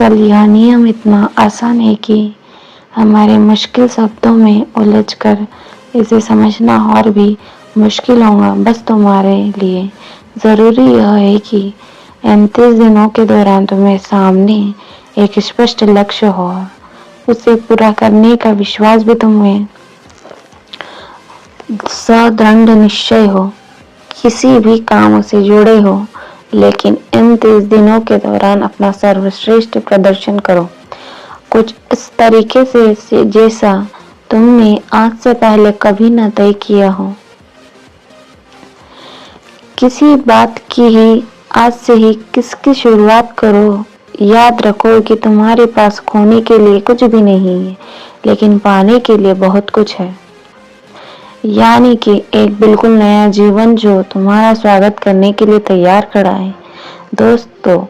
कल यह नियम इतना आसान है कि हमारे मुश्किल शब्दों में उलझकर इसे समझना और भी मुश्किल होगा। बस तुम्हारे लिए ज़रूरी यह है कि इन 30 दिनों के दौरान तुम्हें सामने एक स्पष्ट लक्ष्य हो और उसे पूरा करने का विश्वास भी तुम्हें सदृढ़ निश्चय हो। किसी भी काम से जुड़े हो, लेकिन इन 30 दिनों के दौरान अपना सर्वश्रेष्ठ प्रदर्शन करो, कुछ इस तरीके से जैसा तुमने आज से पहले कभी न तय किया हो। किसी बात की ही आज से ही किसकी शुरुआत करो। याद रखो कि तुम्हारे पास खोने के लिए कुछ भी नहीं है, लेकिन पाने के लिए बहुत कुछ है। यानी कि एक बिल्कुल नया जीवन जो तुम्हारा स्वागत करने के लिए तैयार खड़ा है। दोस्तों,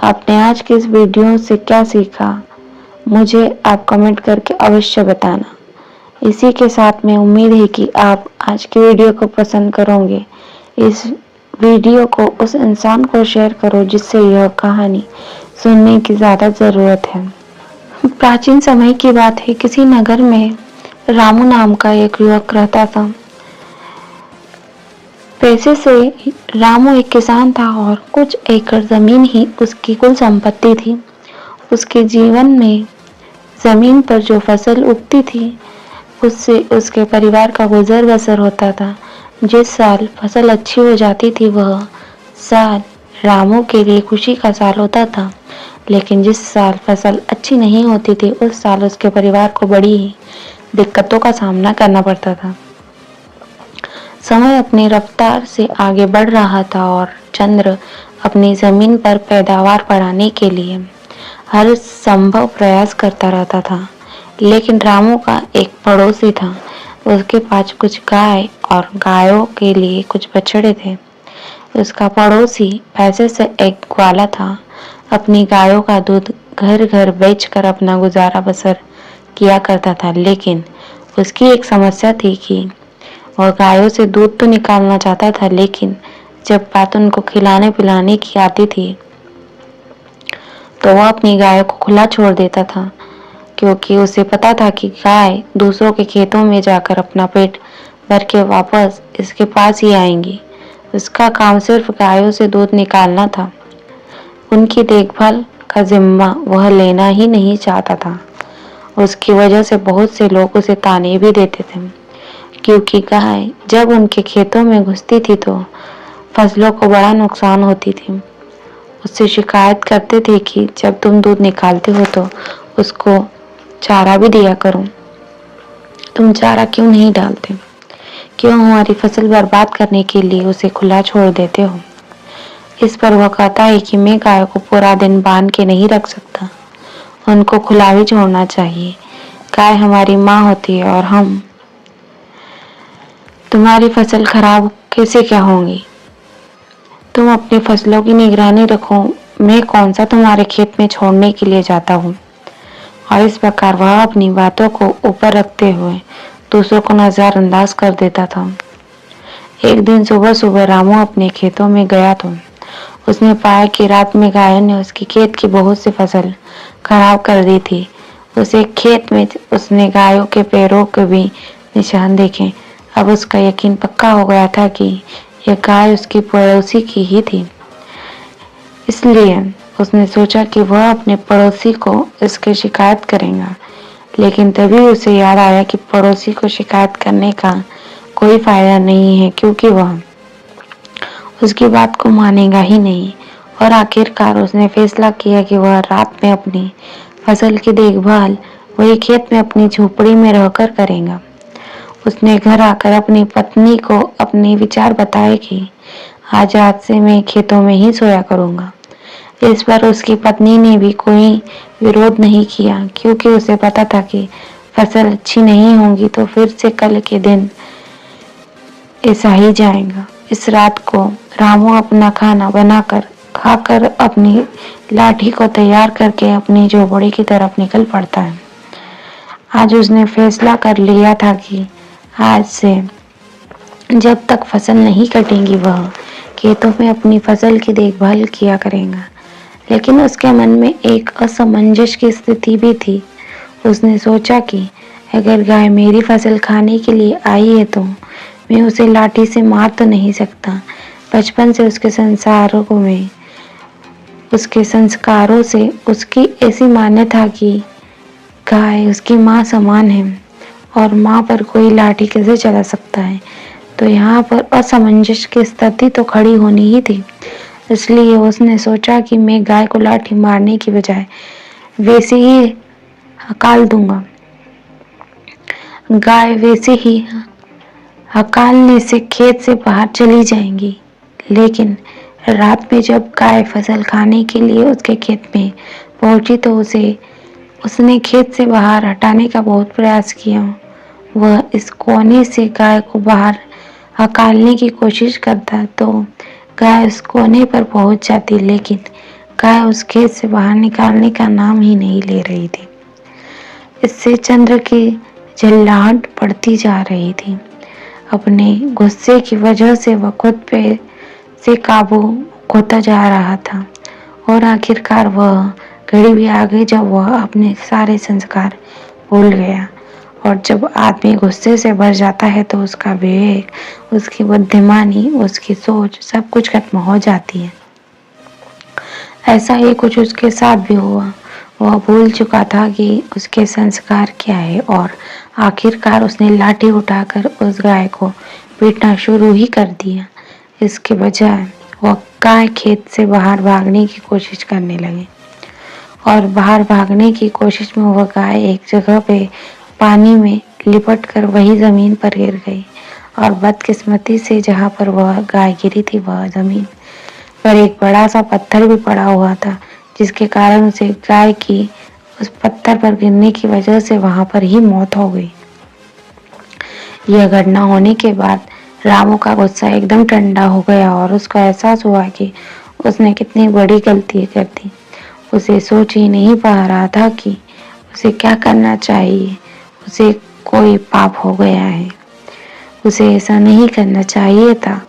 आपने आज की इस वीडियो से क्या सीखा, मुझे आप कमेंट करके अवश्य बताना। इसी के साथ में उम्मीद है कि आप आज की वीडियो को पसंद करोगे। इस वीडियो को उस इंसान को शेयर करो जिससे यह कहानी सुनने की ज़्यादा ज़रूरत है। प्राचीन समय की बात है। किसी नगर में रामू नाम का एक युवक रहता था। पैसे से रामू एक किसान था और कुछ एकड़ जमीन ही उसकी कुल संपत्ति थी। उसके जीवन में जमीन पर जो फसल उगती थी, उससे उसके परिवार का गुजर बसर होता था। जिस साल फसल अच्छी हो जाती थी, वह साल रामू के लिए खुशी का साल होता था। लेकिन जिस साल फसल अच्छी नहीं होती थी, उस साल उसके परिवार को बड़ी ही दिक्कतों का सामना करना पड़ता था। समय अपनी रफ्तार से आगे बढ़ रहा था और चंद्र अपनी जमीन पर पैदावार बढ़ाने के लिए हर संभव प्रयास करता रहता था। लेकिन रामू का एक पड़ोसी था। उसके पास कुछ गाय और गायों के लिए कुछ बछड़े थे। उसका पड़ोसी पैसे से एक ग्वाला था। अपनी गायों का दूध घर घर बेचकर अपना गुजारा बसर किया करता था। लेकिन उसकी एक समस्या थी कि वह गायों से दूध तो निकालना चाहता था, लेकिन जब बात उनको खिलाने पिलाने की आती थी तो वह अपनी गायों को खुला छोड़ देता था, क्योंकि उसे पता था कि गाय दूसरों के खेतों में जाकर अपना पेट भर के वापस इसके पास ही आएंगी। उसका काम सिर्फ गायों से दूध निकालना था। उनकी देखभाल का जिम्मा वह लेना ही नहीं चाहता था। उसकी वजह से बहुत से लोग उसे ताने भी देते थे, क्योंकि गाय जब उनके खेतों में घुसती थी तो फसलों को बड़ा नुकसान होती थी। उससे शिकायत करते थे कि जब तुम दूध निकालते हो तो उसको चारा भी दिया करो। तुम चारा क्यों नहीं डालते? क्यों हमारी फसल बर्बाद करने के लिए उसे खुला छोड़ देते हो? इस पर वह कहता है कि मैं गायों को पूरा दिन बांध के नहीं रख सकता, उनको खुला भी छोड़ना चाहिए। गाय हमारी माँ होती है और हम तुम्हारी फसल खराब कैसे क्या होंगी? तुम अपनी फसलों की निगरानी रखो, मैं कौन सा तुम्हारे खेत में छोड़ने के लिए जाता हूँ। और इस प्रकार वह अपनी बातों को ऊपर रखते हुए दूसरों को नजरअंदाज कर देता था। एक दिन सुबह सुबह रामू अपने खेतों में गया तो उसने पाया कि रात में गायों ने उसकी खेत की बहुत सी फसल खराब कर दी थी। उसे खेत में उसने गायों के पैरों के भी निशान देखे। अब उसका यकीन पक्का हो गया था कि यह गाय उसकी पड़ोसी की ही थी। इसलिए उसने सोचा कि वह अपने पड़ोसी को इसकी शिकायत करेगा। लेकिन तभी उसे याद आया कि पड़ोसी को शिकायत करने का कोई फायदा नहीं है, क्योंकि वह उसकी बात को मानेगा ही नहीं। और आखिरकार उसने फैसला किया कि वह रात में अपनी फसल की देखभाल वही खेत में अपनी झोपड़ी में रहकर करेगा। उसने घर आकर अपनी पत्नी को अपने विचार बताए कि आज रात से मैं खेतों में ही सोया करूंगा। इस पर उसकी पत्नी ने भी कोई विरोध नहीं किया, क्योंकि उसे पता था कि फसल अच्छी नहीं होगी तो फिर से कल के दिन ऐसा ही जाएगा। इस रात को रामू अपना खाना बनाकर खाकर अपनी लाठी को तैयार करके अपनी झोपड़ी की तरफ निकल पड़ता है। आज उसने फैसला कर लिया था कि आज से जब तक फसल नहीं कटेगी वह खेतों में अपनी फसल की देखभाल किया करेगा। लेकिन उसके मन में एक असमंजस की स्थिति भी थी। उसने सोचा कि अगर गाय मेरी फसल खाने के लिए आई है तो मैं उसे लाठी से मार तो नहीं सकता। बचपन से उसके संस्कारों से उसकी ऐसी मान्यता कि गाय उसकी माँ समान है और माँ पर कोई लाठी कैसे चला सकता है। तो यहाँ पर असमंजस की स्थिति तो खड़ी होनी ही थी। इसलिए उसने सोचा कि मैं गाय को लाठी मारने की बजाय वैसे ही हकाल दूंगा। गाय वैसे ही हकालने से खेत से बाहर चली जाएंगी। लेकिन रात में जब गाय फसल खाने के लिए उसके खेत में पहुंची तो उसने खेत से बाहर हटाने का बहुत प्रयास किया। वह इस कोने से गाय को बाहर हकालने की कोशिश करता तो गाय उस कोने पर पहुंच जाती, लेकिन गाय उस खेत से बाहर निकालने का नाम ही नहीं ले रही थी। इससे चंद्र की चिल्लाहट बढ़ती जा रही थी। अपने गुस्से की वजह से वह खुद पे से काबू खोता जा रहा था और आखिरकार वह घड़ी भी आ गई जब वह अपने सारे संस्कार भूल गया। और जब आदमी गुस्से से भर जाता है तो उसका विवेक, उसकी बुद्धिमानी, उसकी सोच सब कुछ खत्म हो जाती है। ऐसा ही कुछ उसके साथ भी हुआ। वह भूल चुका था कि उसके संस्कार क्या है और आखिरकार उसने लाठी उठाकर उस गाय को पीटना शुरू ही कर दिया। इसके बजाय वह गाय खेत से बाहर भागने की कोशिश करने लगी और बाहर भागने की कोशिश में वह गाय एक जगह पे पानी में लिपट कर वही जमीन पर गिर गई और बदकिस्मती से जहाँ पर वह गाय गिरी थी वह जमीन पर एक बड़ा सा पत्थर भी पड़ा हुआ था, जिसके कारण उसे गाय की उस पत्थर पर गिरने की वजह से वहां पर ही मौत हो गई। यह घटना होने के बाद रामू का गुस्सा एकदम ठंडा हो गया और उसको एहसास हुआ कि उसने कितनी बड़ी गलती कर दी। उसे सोच ही नहीं पा रहा था कि उसे क्या करना चाहिए। उसे कोई पाप हो गया है, उसे ऐसा नहीं करना चाहिए था।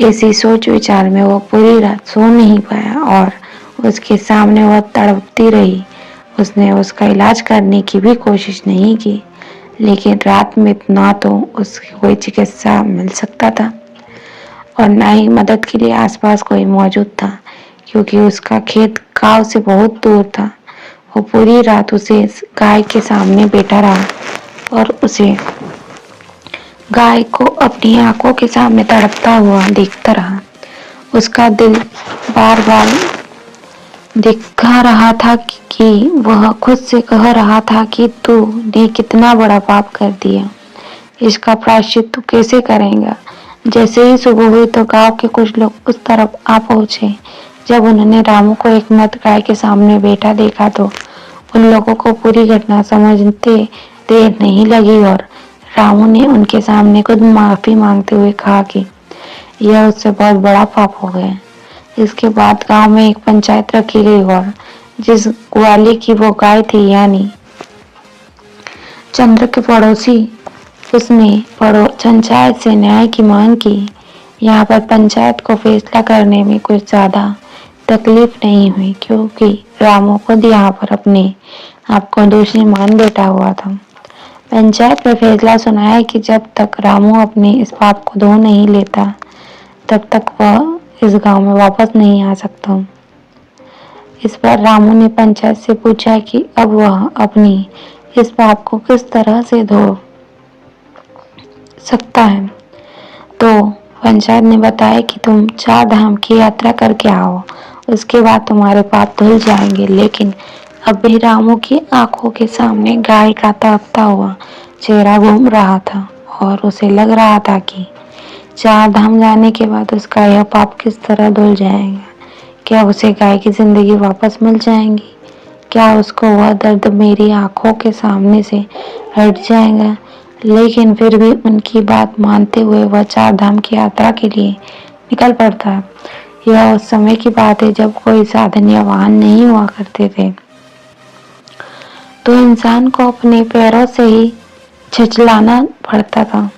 ऐसी सोच विचार में वो पूरी रात सो नहीं पाया और उसके सामने वह तड़पती रही। उसने उसका इलाज करने की भी कोशिश नहीं की, लेकिन रात में ना तो उसकी कोई चिकित्सा मिल सकता था और ना ही मदद के लिए आसपास कोई मौजूद था, क्योंकि उसका खेत गांव से बहुत दूर था। वो पूरी रात उसे गाय के सामने बैठा रहा और उसे गाय को अपनी आंखों के सामने तड़पता हुआ देखता रहा। उसका दिल बार बार दिखा रहा था कि वह खुद से कह रहा था कि तूने कितना बड़ा पाप कर दिया, इसका प्रायश्चित तू कैसे करेगा। जैसे ही सुबह हुई तो गांव के कुछ लोग उस तरफ आ पहुंचे। जब उन्होंने रामू को एक मृत गाय के सामने बैठा देखा तो उन लोगों को पूरी घटना समझते देर नहीं लगी और रामू ने उनके सामने खुद माफी मांगते हुए कहा कि यह उससे बहुत बड़ा पाप हो गया। इसके बाद गांव में एक पंचायत रखी गई और जिस ग्वाले की वो गाय थी, यानी चंद्र के पड़ोसी, उसने पंचायत से न्याय की मांग की। यहाँ पर पंचायत को फैसला करने में कुछ ज्यादा तकलीफ नहीं हुई, क्योंकि रामू खुद यहाँ पर अपने आप को दोषी मान बैठा हुआ था। पंचायत में फैसला सुनाया कि जब तक रामू अपने इस पाप को धो नहीं लेता तब तक वह इस गांव में वापस नहीं आ सकता। इस पर रामू ने पंचायत से पूछा कि अब वह अपनी इस पाप को किस तरह से धो सकता है। तो पंचायत ने बताया कि तुम 4 धाम की यात्रा करके आओ, उसके बाद तुम्हारे पाप धुल जाएंगे। लेकिन अब भी रामू की आंखों के सामने गाय का तड़पता हुआ चेहरा घूम रहा था और उसे लग रहा था कि 4 धाम जाने के बाद उसका यह पाप किस तरह धुल जाएगा। क्या उसे गाय की जिंदगी वापस मिल जाएगी? क्या उसको वह दर्द मेरी आंखों के सामने से हट जाएगा? लेकिन फिर भी उनकी बात मानते हुए वह 4 धाम की यात्रा के लिए निकल पड़ता है। यह उस समय की बात है जब कोई साधन या वाहन नहीं हुआ करते थे, तो इंसान को अपने पैरों से ही छिछलाना पड़ता था।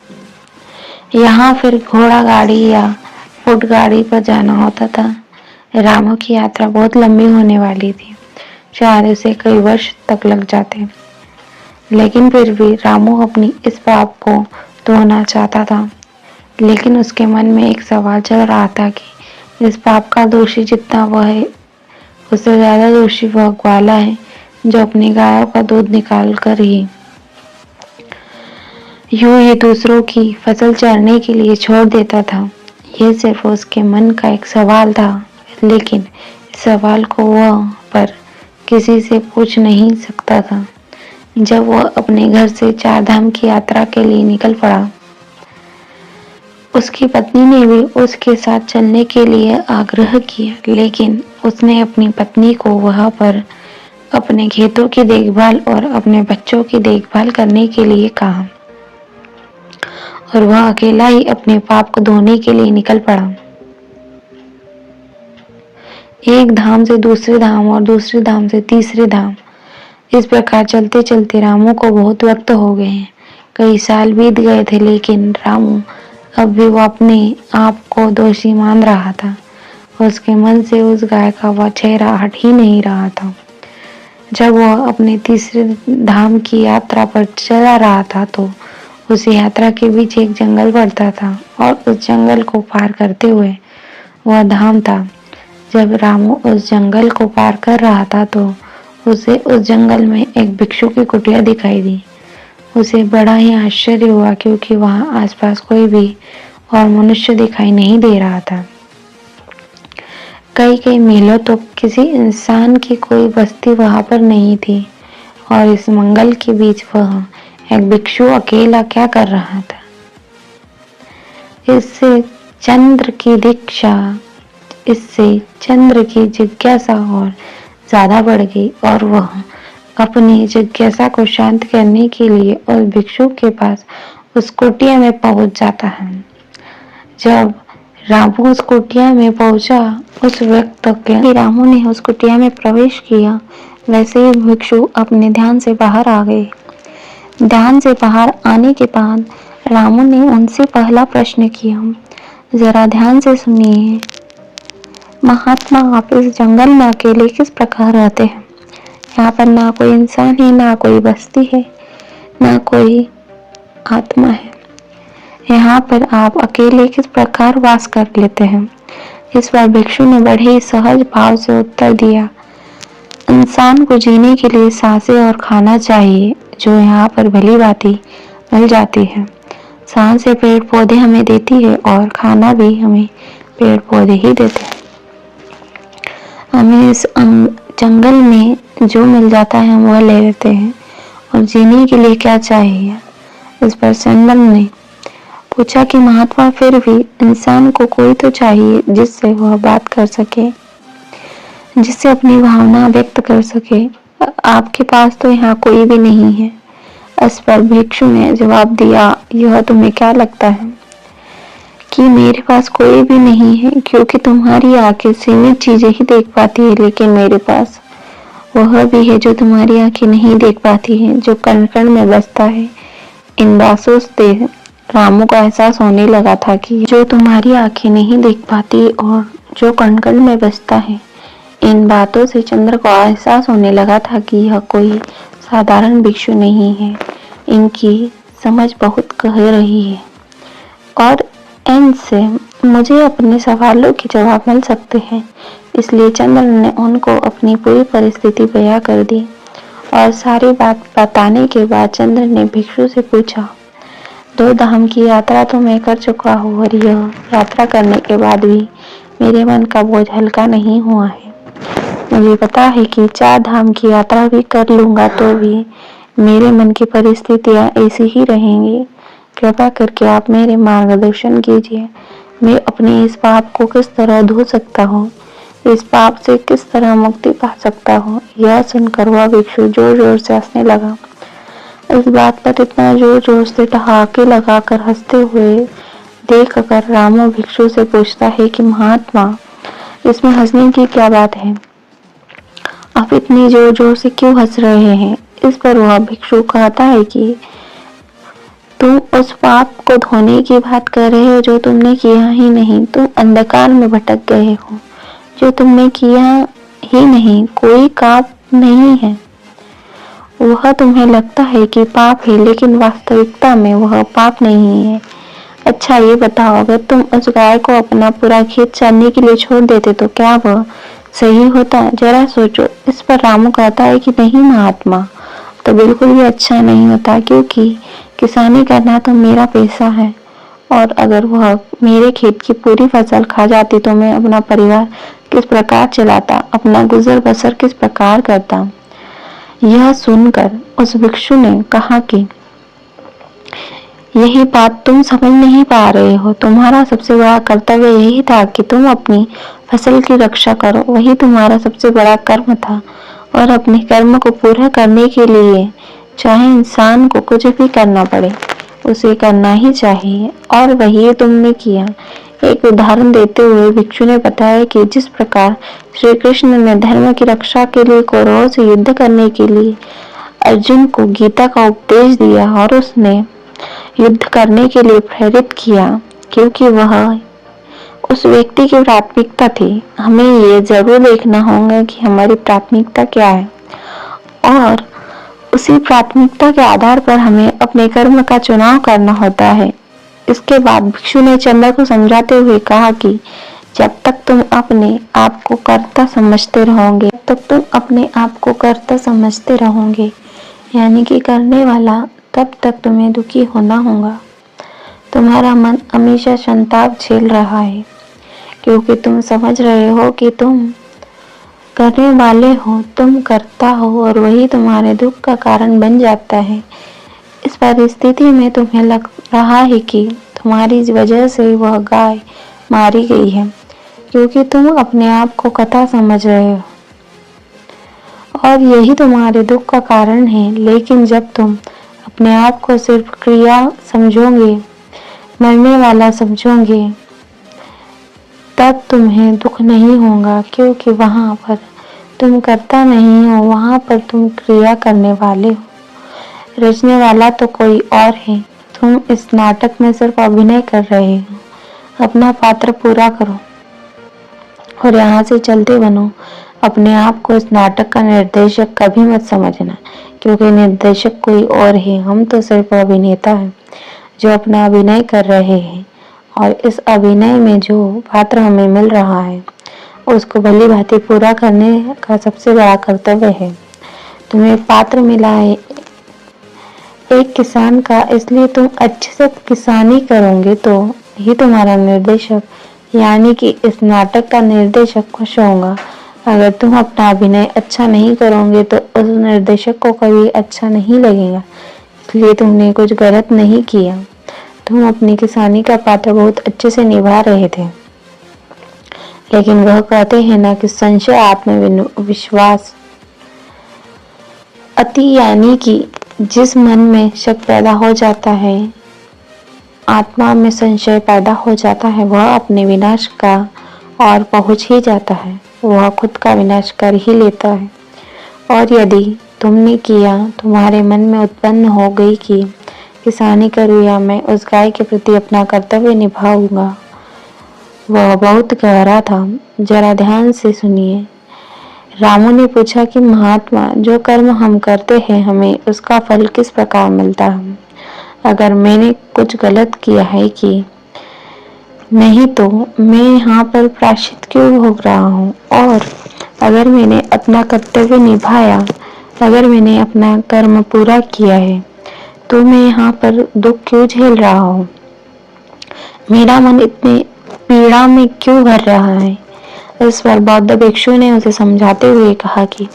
यहाँ फिर घोड़ा गाड़ी या ऊंट गाड़ी पर जाना होता था। रामू की यात्रा बहुत लंबी होने वाली थी, शायद उसे कई वर्ष तक लग जाते, लेकिन फिर भी रामू अपनी इस पाप को धोना चाहता था। लेकिन उसके मन में एक सवाल चल रहा था कि इस पाप का दोषी जितना वह है, उससे ज्यादा दोषी वह ग्वाला है जो अपनी गायों का दूध निकाल कर यूं ही दूसरों की फसल चरने के लिए छोड़ देता था। यह सिर्फ उसके मन का एक सवाल था, लेकिन इस सवाल को वह पर किसी से पूछ नहीं सकता था। जब वह अपने घर से 4 धाम की यात्रा के लिए निकल पड़ा, उसकी पत्नी ने भी उसके साथ चलने के लिए आग्रह किया, लेकिन उसने अपनी पत्नी को वहां पर अपने खेतों की देखभाल और अपने बच्चों की देखभाल करने के लिए कहा और वह अकेला ही अपने पाप को धोने के लिए निकल पड़ा। एक धाम से दूसरे धाम और दूसरे धाम से तीसरे धाम, इस प्रकार चलते चलते रामू को बहुत वक्त हो गए हैं। कई साल बीत गए थे, लेकिन रामू अब भी वो अपने आप को दोषी मान रहा था। उसके मन से उस गाय का वह चेहरा हट ही नहीं रहा था। जब वह अपने तीसरे धाम की यात्रा पर चला रहा था तो उस यात्रा के बीच एक जंगल पड़ता था और उस जंगल को पार करते हुए वह धाम था। जब रामू उस जंगल को पार कर रहा था तो उसे उस जंगल में एक भिक्षु की कुटिया दिखाई दी। उसे बड़ा ही आश्चर्य हुआ, क्योंकि वहां आसपास कोई भी और मनुष्य दिखाई नहीं दे रहा था। कई मीलों तो किसी इंसान की कोई बस्ती वहां पर नहीं थी और इस मंगल के बीच वह एक भिक्षु अकेला क्या कर रहा था। इससे चंद्र की जिज्ञासा और ज्यादा बढ़ गई और वह अपनी जिज्ञासा को शांत करने के लिए उस भिक्षु के पास उस कुटिया में पहुंच जाता है। जब रामू उस कुटिया में पहुंचा, उस वक्त रामू ने उस कुटिया में प्रवेश किया, वैसे ही भिक्षु अपने ध्यान से बाहर आ गए। ध्यान से बाहर आने के बाद रामू ने उनसे पहला प्रश्न किया, जरा ध्यान से सुनिए महात्मा, आप इस जंगल में अकेले किस प्रकार रहते हैं? यहाँ पर ना कोई इंसान है, ना कोई बस्ती है, ना कोई आत्मा है। यहाँ पर आप अकेले किस प्रकार वास कर लेते हैं? इस बार भिक्षु ने बड़े ही सहज भाव से उत्तर दिया, इंसान को जीने के लिए सांसें और खाना चाहिए, जो यहाँ पर भली भांति मिल जाती है। सांसें पेड़ पौधे हमें देती है और खाना भी हमें पेड़ पौधे ही देते हैं। हमें इस जंगल में जो मिल जाता है हम वह ले लेते हैं, और जीने के लिए क्या चाहिए? इस पर चंदन ने पूछा कि महात्मा, फिर भी इंसान को कोई तो चाहिए जिससे वह बात कर सके, जिससे अपनी भावना व्यक्त कर सके। आपके पास तो यहाँ कोई भी नहीं है। इस पर भिक्षु ने जवाब दिया, यह तुम्हें क्या लगता है कि मेरे पास कोई भी नहीं है, क्योंकि तुम्हारी आंखें सीमित चीजें ही देख पाती है, लेकिन मेरे पास वह भी है जो तुम्हारी आंखें नहीं देख पाती है, जो कण कण में बसता है। इन बातों से रामू को एहसास होने लगा था कि जो तुम्हारी आंखें नहीं देख पाती और जो कण कण में बसता है, इन बातों से चंद्र को एहसास होने लगा था कि यह कोई साधारण भिक्षु नहीं है, इनकी समझ बहुत गहरी रही है और इनसे मुझे अपने सवालों के जवाब मिल सकते हैं। इसलिए चंद्र ने उनको अपनी पूरी परिस्थिति बयां कर दी और सारी बात बताने के बाद चंद्र ने भिक्षु से पूछा, 2 धाम की यात्रा तो मैं कर चुका हूँ और यह यात्रा करने के बाद भी मेरे मन का बोझ हल्का नहीं हुआ है। मुझे पता है कि 4 धाम की यात्रा भी कर लूंगा तो भी मेरे मन की परिस्थितियां ऐसी ही रहेंगी। कृपा करके आप मेरे मार्गदर्शन कीजिए। मैं अपने इस पाप को किस तरह धो सकता हूँ, इस पाप से किस तरह मुक्ति पा सकता हूँ। यह सुनकर वह भिक्षु जोर जोर से हंसने लगा। इस बात पर इतना जोर जोर से ठहाके लगाकर हंसते हुए देख कर रामू भिक्षु से पूछता है कि महात्मा, इसमें हंसने की क्या बात है? आप इतनी जोर जोर से क्यों हंस रहे हैं? इस पर वह भिक्षु कहता है कि तुम उस पाप को धोने की बात कर रहे हो जो तुमने किया ही नहीं। तुम अंधकार में भटक गए हो, जो तुमने किया ही नहीं, कोई पाप नहीं है। वह तुम्हें लगता है कि पाप है, लेकिन वास्तविकता में वह पाप नहीं है। अच्छा ये बताओ, अगर तुम उस गाय को अपना पूरा खेत चरने के लिए छोड़ देते तो क्या वह सही होता? जरा सोचो। इस पर रामू कहता है कि नहीं महात्मा, तो बिल्कुल भी अच्छा नहीं होता, क्योंकि किसानी करना तो मेरा पेशा है, और अगर वह मेरे खेत की पूरी फसल खा जाती तो मैं अपना परिवार किस प्रकार चलाता, अपना गुजर बसर किस प्रकार करता। यह सुनकर उस भिक्षु ने कहा कि यही बात तुम समझ नहीं पा रहे हो। तुम्हारा सबसे बड़ा कर्तव्य यही था कि तुम अपनी फसल की रक्षा करो, वही तुम्हारा सबसे बड़ा कर्म था, और अपने कर्म को पूरा करने के लिए चाहे इंसान को कुछ भी करना पड़े, उसे करना ही चाहिए, और वही तुमने किया। एक उदाहरण देते हुए भिक्षु ने बताया कि जिस प्रकार श्री कृष्ण ने धर्म की रक्षा के लिए कौरवों से युद्ध करने के लिए अर्जुन को गीता का उपदेश दिया, और उसने युद्ध करने के लिए प्रेरित किया, क्योंकि वह उस व्यक्ति की प्राथमिकता थी। हमें ये जरूर देखना होगा कि हमारी प्राथमिकता क्या है, और उसी प्राथमिकता के आधार पर हमें अपने कर्म का चुनाव करना होता है। इसके बाद भिक्षु ने चंदा को समझाते हुए कहा कि जब तक तुम अपने आप को कर्ता समझते रहोगे, तब तुम अपने आप को कर्ता समझते रहोगे, यानी कि करने वाला, तब तक तुम्हें दुखी होना होगा। तुम्हारा मन हमेशा संताप झेल रहा है, क्योंकि तुम समझ रहे हो कि तुम करने वाले हो, तुम करता हो, और वही तुम्हारे दुख का कारण बन जाता है। इस परिस्थिति में तुम्हें लग रहा है कि तुम्हारी वजह से वह गाय मारी गई है, क्योंकि तुम अपने आप को कर्ता समझ रहे हो, और यही तुम्हारे दुख का कारण है। लेकिन जब तुम अपने आप को सिर्फ क्रिया समझोगे, मरने वाला समझोगे, तब तुम्हें दुख नहीं होगा, क्योंकि वहां पर तुम कर्ता नहीं हो, वहां पर तुम क्रिया करने वाले हो। रचने वाला तो कोई और है। तुम इस नाटक में सिर्फ अभिनय कर रहे हो। अपना पात्र पूरा करो और यहाँ से चलते बनो। अपने आप को इस नाटक का निर्देशक कभी मत समझना, क्योंकि निर्देशक कोई और है। हम तो सिर्फ अभिनेता हैं जो अपना अभिनय कर रहे हैं, और इस अभिनय में जो पात्र हमें मिल रहा है उसको भली भांति पूरा करने का सबसे बड़ा कर्तव्य है। तुम्हें पात्र मिला है एक किसान का, इसलिए तुम अच्छे से किसानी करोगे तो ही तुम्हारा निर्देशक, यानी कि इस नाटक का निर्देशक खुश होगा। अगर तुम अपना अभिनय अच्छा नहीं करोगे तो उस निर्देशक को कभी अच्छा नहीं लगेगा, इसलिए तुमने कुछ गलत नहीं किया। तुम अपनी किसानी का पात्र बहुत अच्छे से निभा रहे थे, लेकिन वह कहते हैं ना कि संशय आत्मविश्वास अति, यानी कि जिस मन में शक पैदा हो जाता है, आत्मा में संशय पैदा हो जाता है, वह अपने विनाश का और पहुंच ही जाता है, वह खुद का विनाश कर ही लेता है। और यदि तुमने किया, तुम्हारे मन में उत्पन्न हो गई कि किसानी करूँ या मैं उस गाय के प्रति अपना कर्तव्य निभाऊंगा, वह बहुत गहरा था। जरा ध्यान से सुनिए। रामू ने पूछा कि महात्मा, जो कर्म हम करते हैं हमें उसका फल किस प्रकार मिलता है? अगर मैंने कुछ गलत किया है कि नहीं, तो मैं यहाँ पर प्रायश्चित क्यों भोग रहा हूँ? और अगर मैंने अपना कर्तव्य निभाया, अगर मैंने अपना कर्म पूरा किया है, तो मैं यहाँ पर दुख क्यों झेल रहा हूँ? मेरा मन इतनी पीड़ा में क्यों भर रहा है? इस पर बौद्ध भिक्षु ने उसे समझाते हुए कहा कि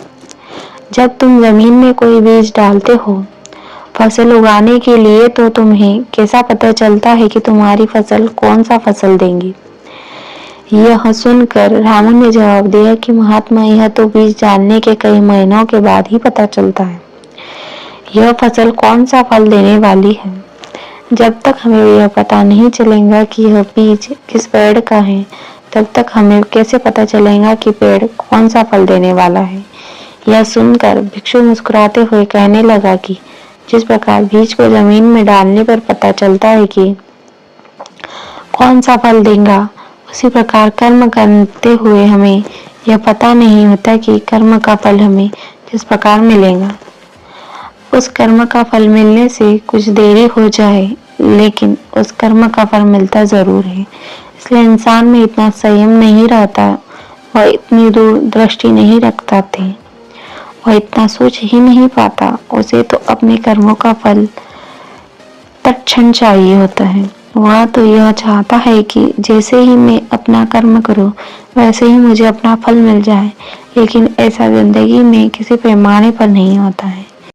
जब तुम जमीन में कोई बीज डालते हो फसल उगाने के लिए, तो तुम्हें कैसा पता चलता है कि तुम्हारी फसल कौन सा फसल देंगी? यह सुनकर रामू ने जवाब दिया कि महात्मा, यह तो बीज डालने के कई महीनों के बाद ही पता चलता है यह फसल कौन सा फल देने वाली है। जब तक हमें यह पता नहीं चलेगा कि यह बीज किस पेड़ का है, तब तक हमें कैसे पता चलेगा कि पेड़ कौन सा फल देने वाला है। यह सुनकर भिक्षु मुस्कुराते हुए कहने लगा कि जिस प्रकार बीज को जमीन में डालने पर पता चलता है कि कौन सा फल देगा, उसी प्रकार कर्म करते हुए हमें यह पता नहीं होता कि कर्म का फल हमें किस प्रकार मिलेगा। उस कर्म का फल मिलने से कुछ देरी हो जाए, लेकिन उस कर्म का फल मिलता जरूर है। इसलिए इंसान में इतना संयम नहीं रहता, वह इतनी दूरदृष्टि नहीं रखता थे, वह इतना सोच ही नहीं पाता। उसे तो अपने कर्मों का फल तत्क्षण चाहिए होता है। वह तो यह चाहता है कि जैसे ही मैं अपना कर्म करूं वैसे ही मुझे अपना फल मिल जाए, लेकिन ऐसा जिंदगी में किसी पैमाने पर नहीं होता है।